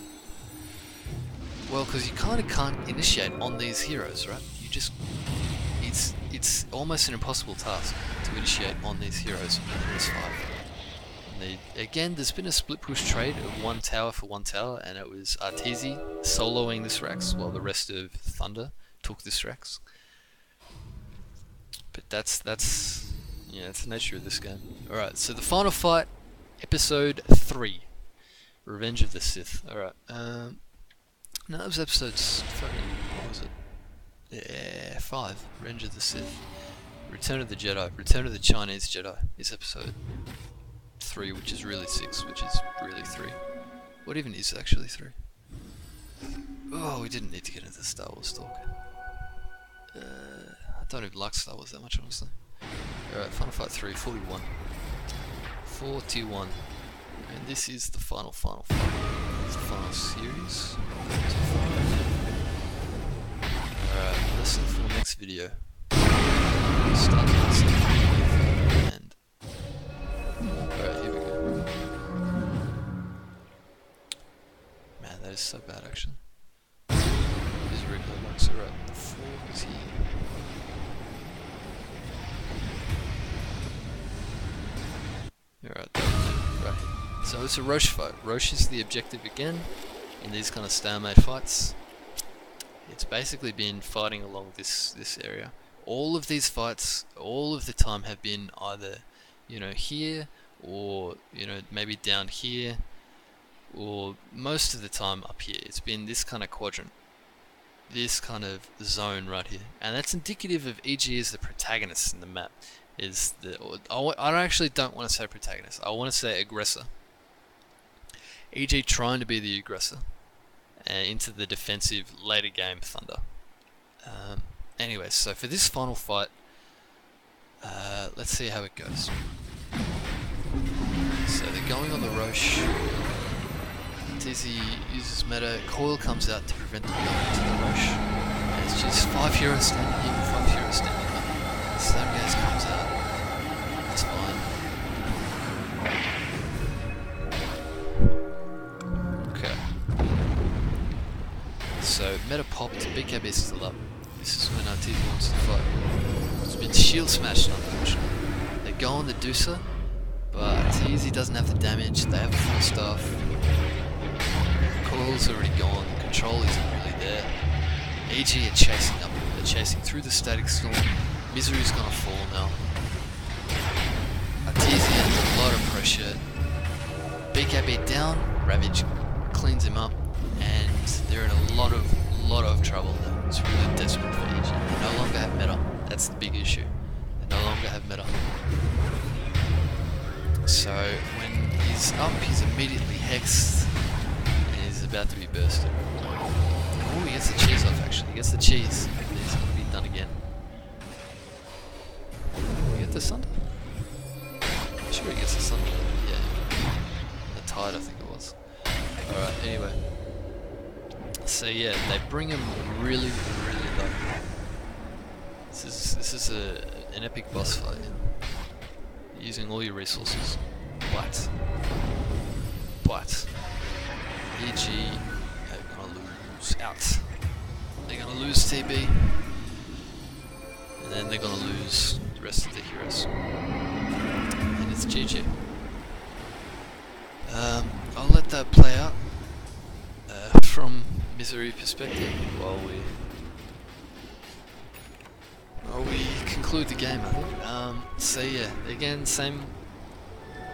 Well, because you kind of can't initiate on these heroes, right? You just... It's almost an impossible task to initiate on these heroes in this fight. Again, there's been a split push trade of 1 tower for 1 tower, and it was Arteezy soloing this Rax while the rest of Thunder took this Rax. But that's the nature of this game. Alright, so the final fight, episode 3. Revenge of the Sith. Alright, no, that was episodes, what was it? Yeah, 5. Revenge of the Sith. Return of the Jedi. Return of the Chinese Jedi is episode 3, which is really 6, which is really 3. What even is actually 3? Oh, we didn't need to get into the Star Wars talk. I don't even like Star Wars that much, honestly. Alright, Final Fight 3, 41. 41. And this is the final fight. It's the final series. Alright, let's look for the next video. Start this and alright, here we go. Man, that is so bad actually. These are regular bugs. Alright, the 4 is here. Alright, right. So it's a Roche fight. Roche is the objective again in these kind of stalemate fights. It's basically been fighting along this area. All of these fights, all of the time, have been either, you know, here, or, you know, maybe down here, or most of the time up here. It's been this kind of quadrant, this kind of zone right here, and that's indicative of EG as the protagonist in the map. I actually don't want to say protagonist. I want to say aggressor. EG trying to be the aggressor, into the defensive later game Thunder. Anyway, so for this final fight, let's see how it goes. So they're going on the Roche. TZ uses meta. Coil comes out to prevent them going into the Roche. And it's just 5 heroes standing here, 5 heroes standing there. Slamgaze comes out. It's fine. Okay. So meta popped. BKB is still up. This is when TZ wants to fight. It's been shield smashed, unfortunately. They go on the Deucer, but TZ doesn't have the damage. They have the full stuff. Coil's already gone. Control isn't really there. EG are chasing up. They're chasing through the static storm. Misery's gonna fall now. Artesian under a lot of pressure. BKB down. Ravage cleans him up, and they're in a lot of trouble now. It's really desperate for EG. They no longer have meta. That's the big issue. They no longer have meta. So when he's up, he's immediately hexed, and he's about to be bursted. Oh, he gets the cheese off actually. He gets the cheese. He's going to be done again. You get the Sunder? I'm sure he gets the Sunder. Yeah. The Tide, I think it was. Alright, anyway. So yeah, they bring him really low. This is an epic boss fight. Using all your resources, but EG are gonna lose out. They're gonna lose TB, and then they're gonna lose the rest of the heroes, and it's GG. I'll let that play out from Misery perspective while we conclude the game, I think. So yeah, again, same.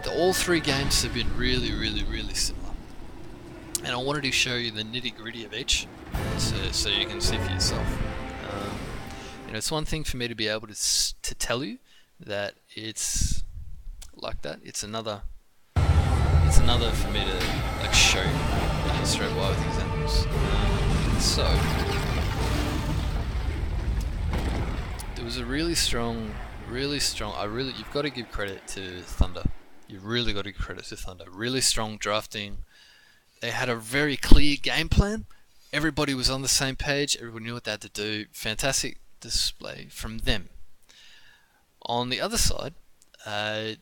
All 3 games have been really similar, and I wanted to show you the nitty gritty of each, so you can see for yourself. You know, it's one thing for me to be able to tell you that it's like that. It's another for me to like show you straight away with examples. So. It was a really strong, you've got to give credit to Thunder. You've really got to give credit to Thunder. Really strong drafting. They had a very clear game plan. Everybody was on the same page. Everybody knew what they had to do. Fantastic display from them. On the other side, bit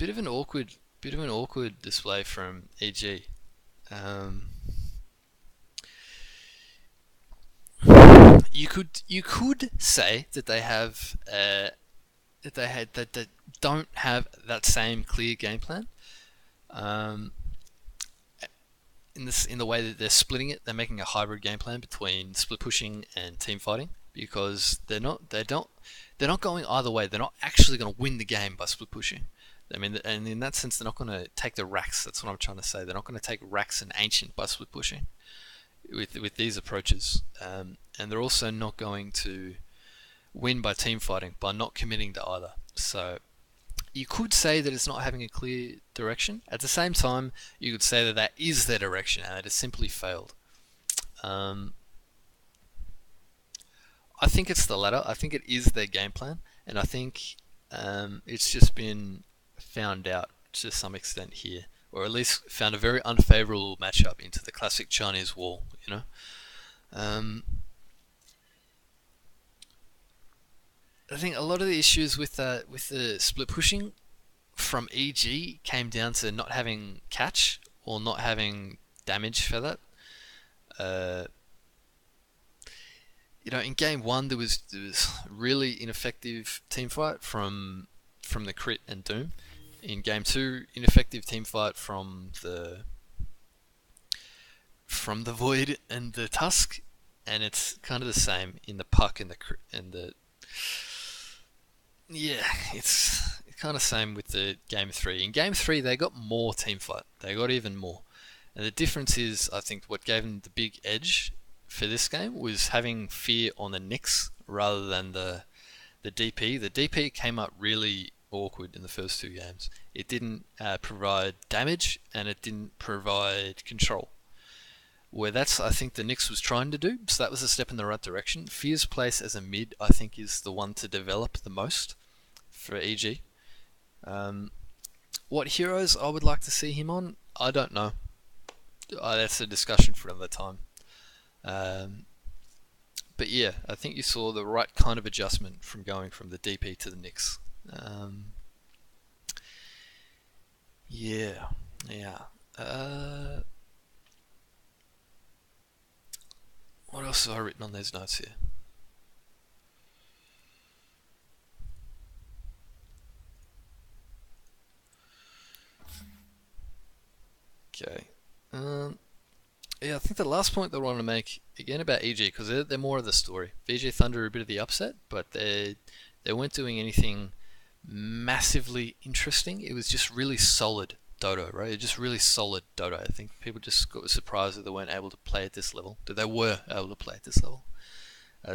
of an awkward display from EG. You could say that they have that don't have that same clear game plan. In the way that they're splitting it, they're making a hybrid game plan between split pushing and team fighting, because they're not going either way. They're not actually going to win the game by split pushing. I mean, and in that sense, they're not going to take the racks. That's what I'm trying to say. They're not going to take racks and ancient by split pushing with these approaches, and they're also not going to win by team fighting by not committing to either. So you could say that it's not having a clear direction. At the same time, you could say that that is their direction and that it simply failed. I think it's the latter. I think it is their game plan, and I think it's just been found out to some extent here, or at least found a very unfavorable matchup into the classic Chinese wall, you know. I think a lot of the issues with the split pushing from EG came down to not having catch or not having damage for that. You know, in game 1 there was really ineffective team fight from the crit and doom. In game 2, ineffective team fight from the void and the tusk, and it's kind of the same in the puck and the yeah, it's kind of same with the game 3. In game 3 they got more team fight. They got even more. And the difference is, I think what gave them the big edge for this game was having fear on the Nyx rather than the DP. The DP came up really awkward in the first 2 games. It didn't provide damage and it didn't provide control. where that's I think the Knicks was trying to do. So that was a step in the right direction. Fear's place as a mid, I think, is the one to develop the most for EG. What heroes I would like to see him on, I don't know. That's a discussion for another time. But yeah, I think you saw the right kind of adjustment from going from the DP to the Knicks. Yeah, yeah. What else have I written on those notes here? Okay. Yeah, I think the last point that I want to make again about EG, because they're more of the story. VG Thunder are a bit of the upset, but they weren't doing anything massively interesting. It was just really solid Dota, right? Just really solid Dota. I think people just got surprised that they weren't able to play at this level, that they were able to play at this level.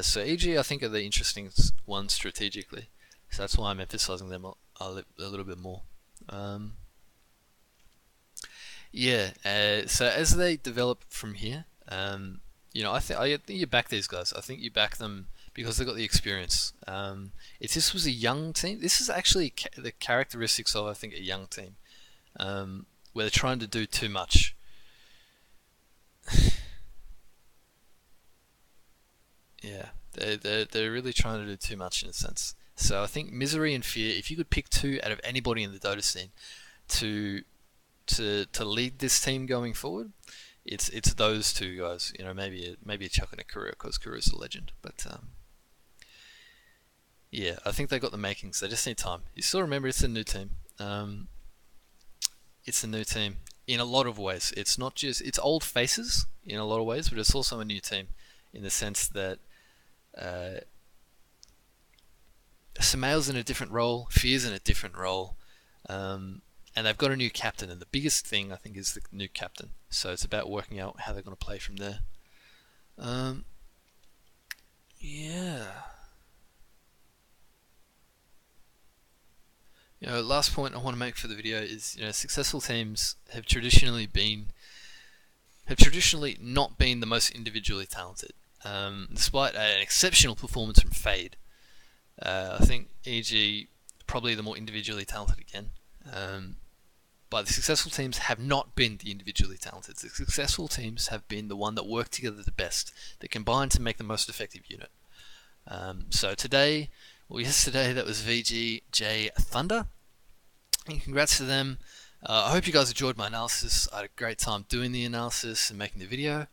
So EG, I think, are the interesting ones strategically. So that's why I'm emphasizing them a little bit more. Yeah. So as they develop from here, I think you back these guys. I think you back them because they've got the experience. If this was a young team, this is actually the characteristics of, I think, a young team, where they're trying to do too much. Yeah, they're really trying to do too much in a sense. So I think Misery and Fear, if you could pick two out of anybody in the Dota scene to lead this team going forward, it's those two guys. Maybe a chuck in a Kuro, because Kuro's a legend. But yeah, I think they got the makings. They just need time. You still remember it's a new team. It's a new team in a lot of ways. It's not just it's old faces in a lot of ways, but it's also a new team in the sense that Samael's in a different role, Fear's in a different role, and they've got a new captain. And the biggest thing I think is the new captain. So it's about working out how they're going to play from there. Yeah. Last point I want to make for the video is, successful teams have traditionally not been the most individually talented. Despite an exceptional performance from Fade, I think EG probably the more individually talented again. But the successful teams have not been the individually talented. The successful teams have been the one that work together the best, that combine to make the most effective unit. So yesterday that was VGJ Thunder, and congrats to them. I hope you guys enjoyed my analysis. I had a great time doing the analysis and making the video.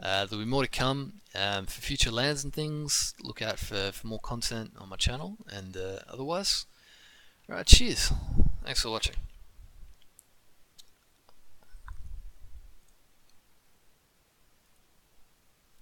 There'll be more to come for future lands and things. Look out for more content on my channel, and otherwise, alright, cheers. Thanks for watching.